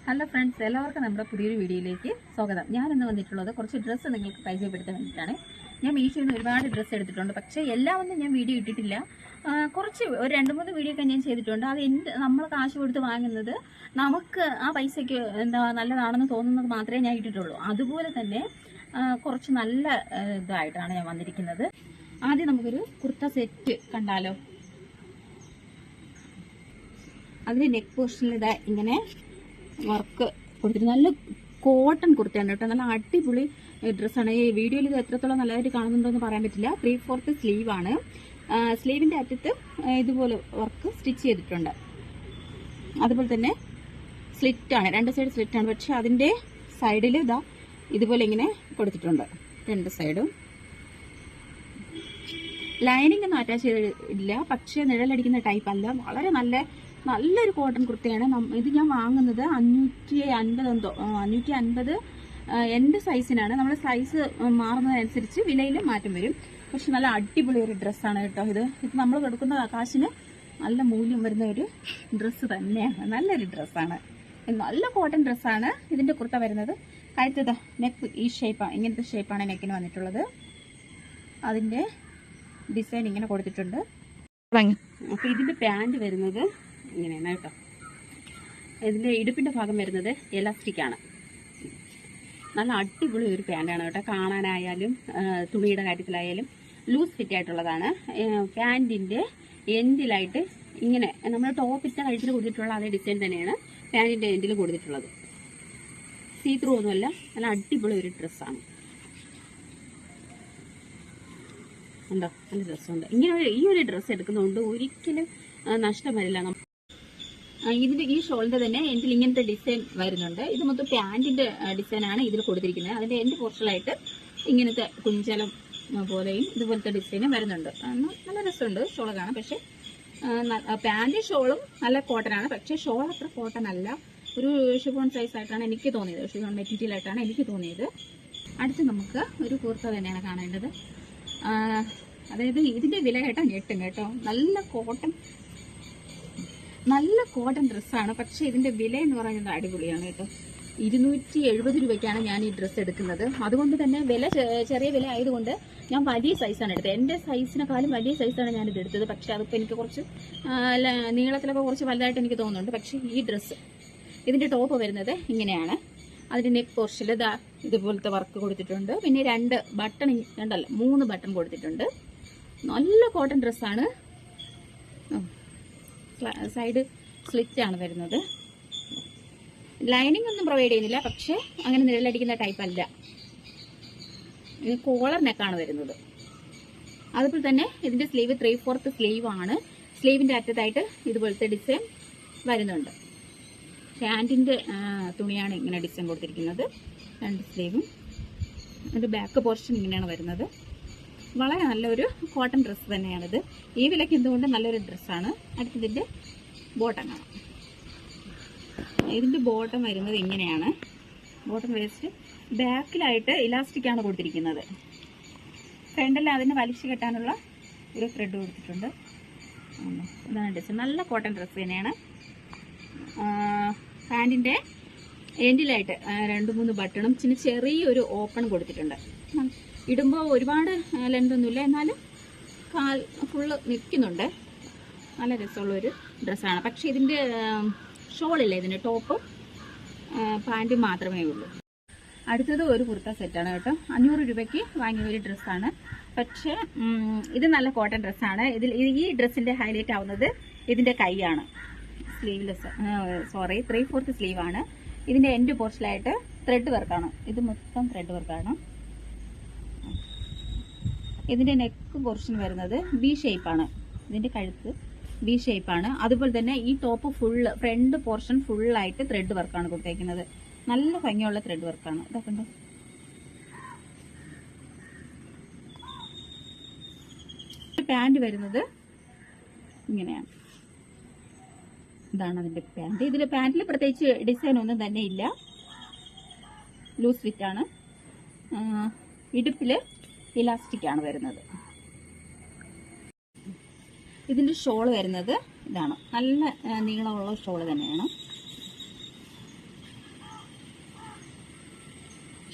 Hello friends, എല്ലാവർക്കും നമ്മുടെ പുതിയൊരു വീഡിയോയിലേക്ക് സ്വാഗതം. ഞാനിന്ന് വന്നിട്ടുള്ളത് കുറച്ച് ഡ്രസ്സ് നിങ്ങൾക്ക് പരിചയപ്പെടുത്താൻ വേണ്ടിയിട്ടാണ്. ഞാൻ മീഷോയിൽ നിന്ന് ഒരുപാട് ഡ്രസ്സ് എടുത്തിട്ടുണ്ട്, പക്ഷേ എല്ലാം ഒന്നും ഞാൻ വീഡിയോ ഇട്ടിട്ടില്ല. കുറച്ച് ഒരു 2-3 വീഡിയോ ഒക്കെ ഞാൻ ചെയ്തിട്ടുണ്ട്. അത് നമ്മൾ കാശ് കൊടുത്ത് വാങ്ങുന്നത് നമുക്ക് ആ പൈസയ്ക്ക് നല്ലതാണെന്ന് തോന്നുന്നത് മാത്രമേ ഞാൻ ഇട്ടിട്ടുള്ളൂ. അതുപോലെ തന്നെ കുറച്ച് നല്ല ഇതായിട്ടാണ് ഞാൻ വന്നിരിക്കുന്നത്. ആദ്യം നമുക്കൊരു കുർത്ത സെറ്റ് കണ്ടാലോ. അതിന് നെക്ക് പോർഷനിൽ ഇതാ ഇങ്ങനെ വർക്ക് കൊടുത്തിട്ട് നല്ല കോട്ടൺ കുർത്തയാണ് കേട്ടോ. നല്ല അടിപൊളി ഡ്രസ്സാണ്. ഈ വീഡിയോയിൽ ഇത് എത്രത്തോളം നല്ലതായിട്ട് കാണുന്നുണ്ടോ എന്ന് പറയാൻ പറ്റില്ല. 3/4 സ്ലീവാണ്. സ്ലീവിന്റെ അറ്റത്ത് ഇതുപോലെ വർക്ക് സ്റ്റിച്ച് ചെയ്തിട്ടുണ്ട്. അതുപോലെ തന്നെ സ്ലിറ്റാണ്, 2 സൈഡ് സ്ലിറ്റാണ്. പക്ഷെ അതിന്റെ സൈഡിൽ ഇതാ ഇതുപോലെ ഇങ്ങനെ കൊടുത്തിട്ടുണ്ട് 2 സൈഡും. ലൈനിങ് ഒന്നും അറ്റാച്ച് ചെയ്തില്ല, പക്ഷെ നിഴലടിക്കുന്ന ടൈപ്പ് അല്ല. വളരെ നല്ലൊരു കോട്ടൺ കുർത്തയാണ്. ഇത് ഞാൻ വാങ്ങുന്നത് 550 എൻ്റെ സൈസിനാണ്. നമ്മൾ സൈസ് മാറുന്നതനുസരിച്ച് വിലയിൽ മാറ്റം വരും. പക്ഷെ നല്ല അടിപൊളി ഒരു ഡ്രസ്സാണ് കേട്ടോ. ഇത് നമ്മൾ കൊടുക്കുന്ന കാശിന് നല്ല മൂല്യം വരുന്ന ഒരു ഡ്രസ്സ് തന്നെയാണ്. നല്ലൊരു ഡ്രസ്സാണ്, നല്ല കോട്ടൺ ഡ്രസ്സാണ്. ഇതിൻ്റെ കുർത്ത വരുന്നത് കഴുത്തത് നെക്ക് ഈ ഷേപ്പാണ്, ഇങ്ങനത്തെ ഷേപ്പാണ് നെക്കിന് വന്നിട്ടുള്ളത്. അതിൻ്റെ ഡിസൈൻ ഇങ്ങനെ കൊടുത്തിട്ടുണ്ട്. അപ്പോൾ ഇതിൻ്റെ പാൻറ് വരുന്നത് ഇങ്ങനെയാണ് കേട്ടോ. ഇതിൻ്റെ ഇടുപ്പിൻ്റെ ഭാഗം വരുന്നത് എലാസ്റ്റിക് ആണ്. നല്ല അടിപൊളി ഒരു പാൻറ്റാണ് കേട്ടോ. കാണാനായാലും തുണിയുടെ കാര്യത്തിലായാലും ലൂസ് ഫിറ്റ് ആയിട്ടുള്ളതാണ്. പാൻറ്റിൻ്റെ എൻഡിലായിട്ട് ഇങ്ങനെ നമ്മൾ ടോപ്പിൻ്റെ കഴുത്തിൽ കൊടുത്തിട്ടുള്ള അതേ ഡിസൈൻ തന്നെയാണ് പാൻറ്റിൻ്റെ എൻഡിൽ കൊടുത്തിട്ടുള്ളത്. സീ ത്രൂ ഒന്നുമല്ല, നല്ല അടിപൊളി ഒരു ഡ്രസ്സാണ്. ഉണ്ടോ, നല്ല ഡ്രസ്സുണ്ട്. ഈ ഒരു ഡ്രസ്സ് എടുക്കുന്നതുകൊണ്ട് ഒരിക്കലും നഷ്ടം വരില്ല. ഇതിന്റെ ഈ ഷോളിന്റെ തന്നെ എൻഡിൽ ഇങ്ങനത്തെ ഡിസൈൻ വരുന്നുണ്ട്. ഇത് മൊത്തം പാൻറ്റിന്റെ ഡിസൈനാണ് ഇതിൽ കൊടുത്തിരിക്കുന്നത്. അതിന്റെ എൻഡ് പോർഷനായിട്ട് ഇങ്ങനത്തെ കുഞ്ചലം പോലെയും ഇതുപോലത്തെ ഡിസൈനും വരുന്നുണ്ട്. നല്ല രസമുണ്ട് ഷോൾ കാണാൻ. പക്ഷെ പാൻറ് ഷോളും നല്ല കോട്ടനാണ്, പക്ഷെ ഷോൾ അത്ര കോട്ടൺ അല്ല. ഒരു ഷിഫോൺ സൈസ് ആയിട്ടാണ് എനിക്ക് തോന്നിയത്, ഷിഫോൺ മെറ്റീരിയൽ ആയിട്ടാണ് എനിക്ക് തോന്നിയത്. അടുത്ത് നമുക്ക് ഒരു കുർത്ത തന്നെയാണ് കാണേണ്ടത്. അതായത് ഇതിന്റെ വില കേട്ടോ ഞെട്ടും കേട്ടോ. നല്ല കോട്ടൺ ഡ്രസ്സാണ്. പക്ഷെ ഇതിന്റെ വില എന്ന് പറയുന്നത് അടിപൊളിയാണ് കേട്ടോ. 270 രൂപയ്ക്കാണ് ഞാൻ ഈ ഡ്രസ്സ് എടുക്കുന്നത്. അതുകൊണ്ട് തന്നെ ചെറിയ വില ആയതുകൊണ്ട് ഞാൻ വലിയ സൈസാണ് എടുത്തത്. എൻ്റെ സൈസിനെക്കാളും വലിയ സൈസാണ് ഞാനിത് എടുത്തത്. പക്ഷെ അതിപ്പോൾ എനിക്ക് കുറച്ച് നീളത്തിലൊക്കെ കുറച്ച് വലുതായിട്ട് എനിക്ക് തോന്നുന്നുണ്ട്. പക്ഷെ ഈ ഡ്രസ്സ് ഇതിന്റെ ടോപ്പ് വരുന്നത് ഇങ്ങനെയാണ്. അതിന്റെ നെക്ക് പോർഷനിൽ ഇതുപോലത്തെ വർക്ക് കൊടുത്തിട്ടുണ്ട്. പിന്നെ 2 ബട്ടൺ, 3 ബട്ടൺ കൊടുത്തിട്ടുണ്ട്. നല്ല കോട്ടൺ ഡ്രസ്സാണ്. സൈഡ് സ്ലിറ്റ് ആണ് വരുന്നത്. ലൈനിങ് ഒന്നും പ്രൊവൈഡ് ചെയ്യുന്നില്ല, പക്ഷെ അങ്ങനെ നിഴലടിക്കുന്ന ടൈപ്പ് അല്ല. ഇത് കോളർ നെക്കാണ് വരുന്നത്. അതുപോലെ തന്നെ ഇതിന്റെ സ്ലീവ് 3/4 സ്ലീവ് ആണ്. സ്ലീവിന്റെ അറ്റത്തായിട്ട് ഇതുപോലത്തെ ഡിസൈൻ വരുന്നുണ്ട്. പാൻറ്റിന്റെ തുണിയാണ് ഇങ്ങനെ ഡിസൈൻ കൊടുത്തിരിക്കുന്നത്. 2 സ്ലീവും. അതിന്റെ ബാക്ക് പോർഷൻ ഇങ്ങനെയാണ് വരുന്നത്. വളരെ നല്ലൊരു കോട്ടൺ ഡ്രസ്സ് തന്നെയാണിത്. ഈ വിലയ്ക്ക് എന്തുകൊണ്ട് നല്ലൊരു ഡ്രസ്സാണ്. അടുത്തതിൻ്റെ ബോട്ടം കാണാം. ഇതിൻ്റെ ബോട്ടം വരുന്നത് ഇങ്ങനെയാണ്. ബോട്ടം വേസ്റ്റ് ബാക്കിലായിട്ട് ഇലാസ്റ്റിക് ആണ് കൊടുത്തിരിക്കുന്നത്. ഫ്രണ്ടിൽ അതിന് വലിച്ചു കെട്ടാനുള്ള ഒരു ത്രെഡ് കൊടുത്തിട്ടുണ്ട്. ഇതാണ് ഡ്രസ്സ്. നല്ല കോട്ടൺ ഡ്രസ്സ് തന്നെയാണ്. പാൻറ്റിൻ്റെ എൻഡിലായിട്ട് 2-3 ബട്ടണും ചെറിയൊരു ഓപ്പൺ കൊടുത്തിട്ടുണ്ട്. ഇടുമ്പോൾ ഒരുപാട് ലെങ്ത് ഒന്നുമില്ല, എന്നാലും കാൽ ഫുള്ള് നിൽക്കുന്നുണ്ട്. നല്ല രസമുള്ളൊരു ഡ്രസ്സാണ്. പക്ഷേ ഇതിൻ്റെ ഷോളില്ല, ഇതിൻ്റെ ടോപ്പും പാൻറ്റും മാത്രമേ ഉള്ളൂ. അടുത്തത് ഒരു കുർത്ത സെറ്റാണ് കേട്ടോ. 500 രൂപയ്ക്ക് വാങ്ങിയ ഒരു ഡ്രസ്സാണ്. പക്ഷേ ഇത് നല്ല കോട്ടൺ ഡ്രസ്സാണ്. ഈ ഡ്രസ്സിൻ്റെ ഹൈലൈറ്റ് ആവുന്നത് ഇതിൻ്റെ കൈയാണ്. സ്ലീവ്ലെസ് 3/4 സ്ലീവാണ്. ഇതിൻ്റെ എൻഡ് പോർഷനിലായിട്ട് ത്രെഡ് വർക്കാണ്. ഇത് മൊത്തം ത്രെഡ് വർക്കാണ്. ഇതിന്റെ നെക്ക് പോർഷൻ വരുന്നത് ബി ഷേപ്പാണ്. ഇതിന്റെ കഴുത്ത് ബി ഷേപ്പാണ്. അതുപോലെ തന്നെ ഈ ടോപ്പ് ഫുള്ള് ഫ്രണ്ട് പോർഷൻ ഫുള്ളായിട്ട് ത്രെഡ് വർക്കാണ് കൊടുത്തേക്കുന്നത്. നല്ല ഭംഗിയുള്ള ത്രെഡ് വർക്കാണ്. ഇതൊക്കെ ഉണ്ട്. പാൻറ് വരുന്നത് ഇങ്ങനെയാണ്. ഇതാണ് അതിന്റെ പാൻറ്. ഇതിൽ പാൻറ്റിൽ പ്രത്യേകിച്ച് ഡിസൈൻ ഒന്നും തന്നെ ഇല്ല, ലൂസ് ഫിറ്റ് ആണ്. ഇടുപ്പില് ഇലാസ്റ്റിക് ആണ് വരുന്നത്. ഇതിന്റെ ഷോൾ വരുന്നത് ഇതാണ്. നല്ല നീളമുള്ള ഷോൾ തന്നെയാണ്.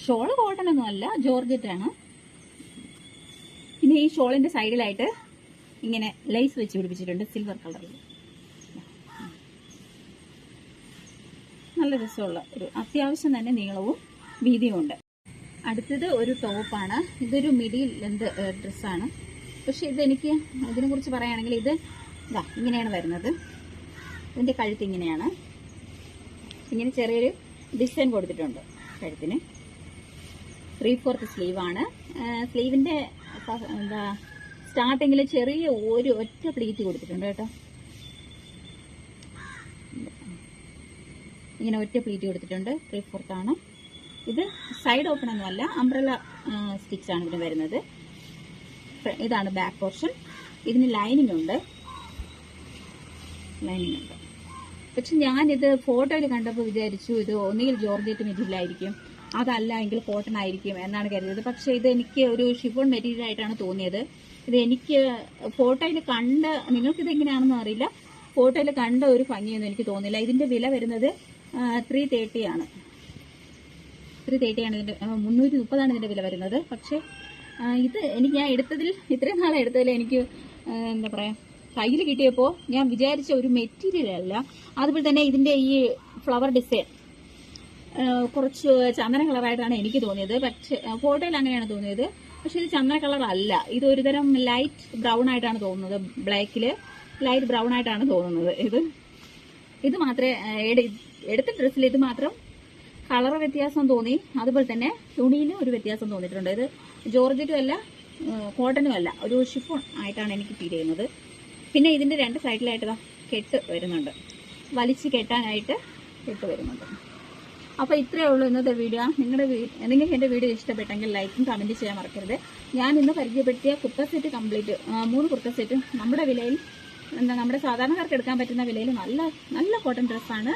ഷോള് കോട്ടൺ ഒന്നും അല്ല, ജോർജറ്റ് ആണ്. പിന്നെ ഈ ഷോളിന്റെ സൈഡിലായിട്ട് ഇങ്ങനെ ലൈസ് വെച്ച് പിടിപ്പിച്ചിട്ടുണ്ട് സിൽവർ കളറിൽ. നല്ല രസമുള്ള ഒരു അത്യാവശ്യം തന്നെ നീളവും വീതിയും ഉണ്ട്. അടുത്തത് ഒരു ടോപ്പാണ്. ഇതൊരു മിഡിൽ ലെന്ത് ഡ്രസ്സാണ്. പക്ഷെ ഇതെനിക്ക് ഇതിനെ കുറിച്ച് പറയുകയാണെങ്കിൽ ഇത് ഇങ്ങനെയാണ് വരുന്നത്. ഇതിന്റെ കഴുത്ത് ഇങ്ങനെയാണ്. ഇങ്ങനെ ചെറിയൊരു ഡിസൈൻ കൊടുത്തിട്ടുണ്ട് കഴുത്തിന്. 3/4 സ്ലീവാണ്. സ്ലീവിന്റെ സ്റ്റാർട്ടിങ്ങിൽ ചെറിയ ഒരു ഒറ്റ പ്ലീറ്റ് കൊടുത്തിട്ടുണ്ട് കേട്ടോ. ഇങ്ങനെ ഒറ്റ പ്ലീറ്റ് കൊടുത്തിട്ടുണ്ട്. 3/4 ആണ്. ഇത് സൈഡ് ഓപ്പൺ ഒന്നുമല്ല, അംബ്രല സ്റ്റിച്ച് ആണ് ഇതിന് വരുന്നത്. ഇതാണ് ബാക്ക് പോർഷൻ. ഇതിന് ലൈനിങ് ഉണ്ട്. പക്ഷെ ഞാനിത് ഫോട്ടോയിൽ കണ്ടപ്പോൾ വിചാരിച്ചു ഇത് ഒന്നുകിൽ ജോർജറ്റ് മെറ്റീരിയൽ ആയിരിക്കും, അതല്ല എങ്കിൽ കോട്ടൺ ആയിരിക്കും എന്നാണ് കരുതിയത്. പക്ഷെ ഇത് എനിക്ക് ഒരു ഷിഫോൺ മെറ്റീരിയൽ ആയിട്ടാണ് തോന്നിയത്. ഇത് എനിക്ക് ഫോട്ടോയിൽ കണ്ട, നിങ്ങൾക്കിത് എങ്ങനെയാണെന്ന് അറിയില്ല, ഫോട്ടോയിൽ കണ്ട ഒരു ഭംഗിയൊന്നും എനിക്ക് തോന്നില്ല. ഇതിന്റെ വില വരുന്നത് 330 ആണ്. 330 ആണ് ഇതിന്റെ, 330 ഇതിന്റെ വില വരുന്നത്. പക്ഷെ ഇത് എനിക്ക് ഞാൻ എടുത്തതിൽ, ഇത്രയും നാളെ എടുത്തതിൽ എനിക്ക് എന്താ പറയാ, കയ്യിൽ കിട്ടിയപ്പോൾ ഞാൻ വിചാരിച്ച ഒരു മെറ്റീരിയൽ അല്ല. അതുപോലെ തന്നെ ഇതിന്റെ ഈ ഫ്ലവർ ഡിസൈൻ കുറച്ച് ചന്ദന കളറായിട്ടാണ് എനിക്ക് തോന്നിയത്. പക്ഷെ ഫോട്ടോയിൽ അങ്ങനെയാണ് തോന്നിയത്. പക്ഷെ ഇത് ചന്ദന കളർ അല്ല, ഇത് ഒരുതരം ലൈറ്റ് ബ്രൗൺ ആയിട്ടാണ് തോന്നുന്നത്. ബ്ലാക്കില് ലൈറ്റ് ബ്രൗൺ ആയിട്ടാണ് തോന്നുന്നത്. ഇത് മാത്രമേ എടുത്ത ഡ്രസ്സിൽ ഇത് മാത്രം കളർ വ്യത്യാസം തോന്നി. അതുപോലെ തന്നെ തുണിയിലും ഒരു വ്യത്യാസം തോന്നിയിട്ടുണ്ട്. ഇത് ജോർജറ്റും അല്ല, കോട്ടനും അല്ല, ഒരു ഷിഫോൺ ആയിട്ടാണ് എനിക്ക് ഫീൽ ചെയ്യുന്നത്. പിന്നെ ഇതിന്റെ രണ്ട് സൈഡിലായിട്ട് കെട്ട് വരുന്നുണ്ട്, വലിച്ച് കെട്ടാനായിട്ട് കെട്ട് വരുന്നുണ്ട്. അപ്പോൾ ഇത്രയേ ഉള്ളൂ ഇന്നത്തെ വീഡിയോ. നിങ്ങൾക്ക് എൻ്റെ വീഡിയോ ഇഷ്ടപ്പെട്ടെങ്കിൽ ലൈക്കും കമൻറ്റ് ചെയ്യാൻ മറക്കരുത്. ഞാൻ ഇന്ന് പരിചയപ്പെടുത്തിയ kurta set complete 3 kurta set നമ്മുടെ വിലയിൽ, നമ്മുടെ സാധാരണക്കാർക്ക് എടുക്കാൻ പറ്റുന്ന വിലയിൽ നല്ല കോട്ടൺ ഡ്രസ്സാണ്.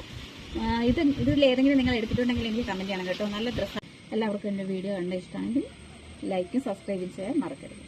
ഇതിൽ ഏതെങ്കിലും നിങ്ങൾ എടുത്തിട്ടുണ്ടെങ്കിൽ എനിക്ക് കമൻറ്റ് ചെയ്യണം കേട്ടോ. നല്ല ഡ്രസ്സാണ്. എല്ലാവർക്കും എൻ്റെ വീഡിയോ കണ്ട് ഇഷ്ടമാണെങ്കിൽ ലൈക്കും സബ്സ്ക്രൈബും ചെയ്യാൻ മറക്കരുത്.